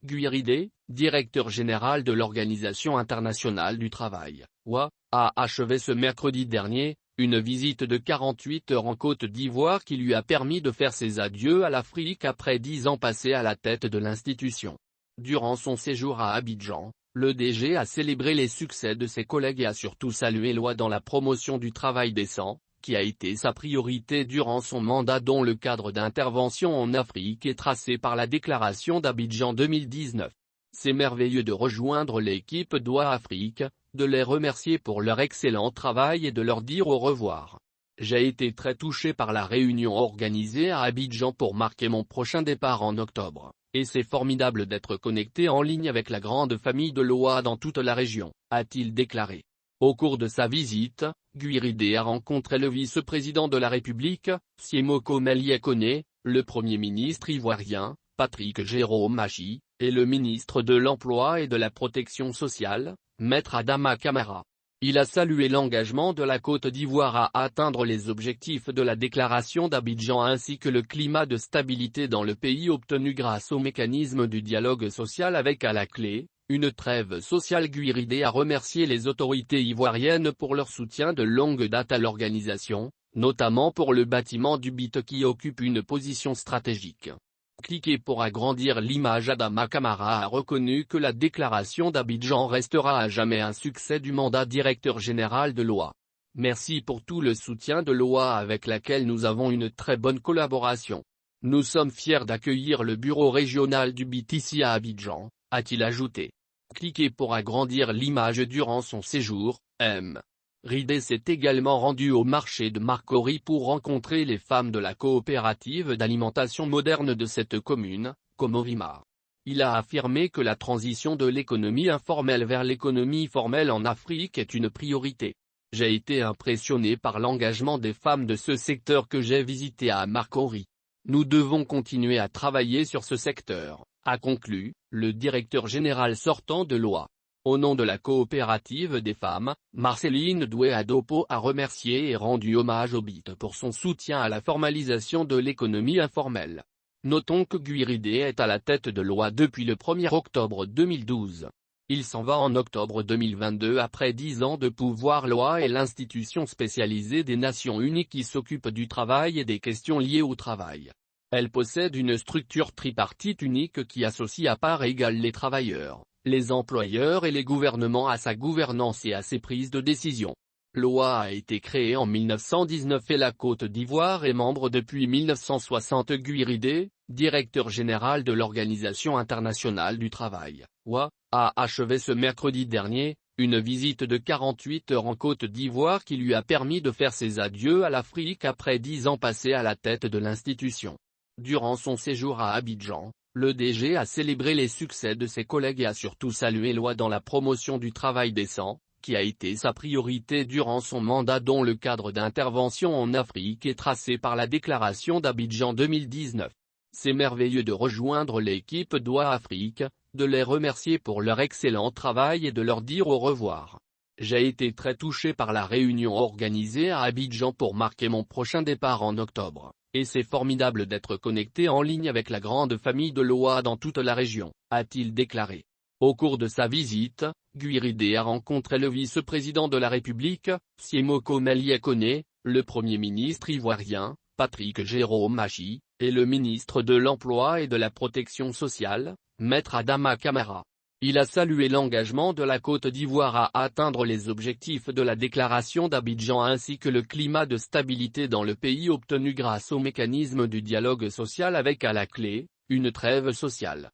Guiridé, directeur général de l'Organisation internationale du travail, OIT, a achevé ce mercredi dernier une visite de 48 heures en Côte d'Ivoire qui lui a permis de faire ses adieux à l'Afrique après 10 ans passés à la tête de l'institution. Durant son séjour à Abidjan, le DG a célébré les succès de ses collègues et a surtout salué l'OIT dans la promotion du travail décent, qui a été sa priorité durant son mandat dont le cadre d'intervention en Afrique est tracé par la déclaration d'Abidjan 2019. C'est merveilleux de rejoindre l'équipe d'OIT Afrique, de les remercier pour leur excellent travail et de leur dire au revoir. J'ai été très touché par la réunion organisée à Abidjan pour marquer mon prochain départ en octobre, et c'est formidable d'être connecté en ligne avec la grande famille de l'OIT dans toute la région, a-t-il déclaré. Au cours de sa visite, Guiridé a rencontré le vice-président de la République, Siemoko Melie Kone, le Premier ministre ivoirien, Patrick Jérôme Achi, et le ministre de l'Emploi et de la Protection sociale, Maître Adama Camara. Il a salué l'engagement de la Côte d'Ivoire à atteindre les objectifs de la déclaration d'Abidjan ainsi que le climat de stabilité dans le pays obtenu grâce au mécanisme du dialogue social avec à la clé une trêve sociale. Guiridé a remercié les autorités ivoiriennes pour leur soutien de longue date à l'organisation, notamment pour le bâtiment du BIT qui occupe une position stratégique. Cliquez pour agrandir l'image. Adama Camara a reconnu que la déclaration d'Abidjan restera à jamais un succès du mandat directeur général de l'OIT. Merci pour tout le soutien de l'OIT avec laquelle nous avons une très bonne collaboration. Nous sommes fiers d'accueillir le bureau régional du BIT ici à Abidjan, a-t-il ajouté. Cliquez pour agrandir l'image. Durant son séjour, M. Ridé s'est également rendu au marché de Marcory pour rencontrer les femmes de la coopérative d'alimentation moderne de cette commune, Komorima. Il a affirmé que la transition de l'économie informelle vers l'économie formelle en Afrique est une priorité. J'ai été impressionné par l'engagement des femmes de ce secteur que j'ai visité à Marcory. Nous devons continuer à travailler sur ce secteur, a conclu le directeur général sortant de l'OIT. Au nom de la coopérative des femmes, Marceline Doué-Adopo a remercié et rendu hommage au BIT pour son soutien à la formalisation de l'économie informelle. Notons que Guiridé est à la tête de l'OIT depuis le 1er octobre 2012. Il s'en va en octobre 2022 après 10 ans de pouvoir. L'OIT est l'institution spécialisée des Nations Unies qui s'occupe du travail et des questions liées au travail. Elle possède une structure tripartite unique qui associe à part égale les travailleurs, les employeurs et les gouvernements à sa gouvernance et à ses prises de décision. L'OIT a été créée en 1919 et la Côte d'Ivoire est membre depuis 1960. Guiridé, directeur général de l'Organisation internationale du travail, OIT, a achevé ce mercredi dernier une visite de 48 heures en Côte d'Ivoire qui lui a permis de faire ses adieux à l'Afrique après 10 ans passés à la tête de l'institution. Durant son séjour à Abidjan, le DG a célébré les succès de ses collègues et a surtout salué l'OIT dans la promotion du travail décent, qui a été sa priorité durant son mandat dont le cadre d'intervention en Afrique est tracé par la déclaration d'Abidjan 2019. C'est merveilleux de rejoindre l'équipe d'OIT Afrique, de les remercier pour leur excellent travail et de leur dire au revoir. J'ai été très touché par la réunion organisée à Abidjan pour marquer mon prochain départ en octobre, et c'est formidable d'être connecté en ligne avec la grande famille de l'OIT dans toute la région, a-t-il déclaré. Au cours de sa visite, Guiridé a rencontré le vice-président de la République, Siemoko Melie Kone, le Premier ministre ivoirien, Patrick Jérôme Achi, et le ministre de l'Emploi et de la Protection sociale, Maître Adama Camara. Il a salué l'engagement de la Côte d'Ivoire à atteindre les objectifs de la déclaration d'Abidjan ainsi que le climat de stabilité dans le pays obtenu grâce au mécanisme du dialogue social avec à la clé une trêve sociale.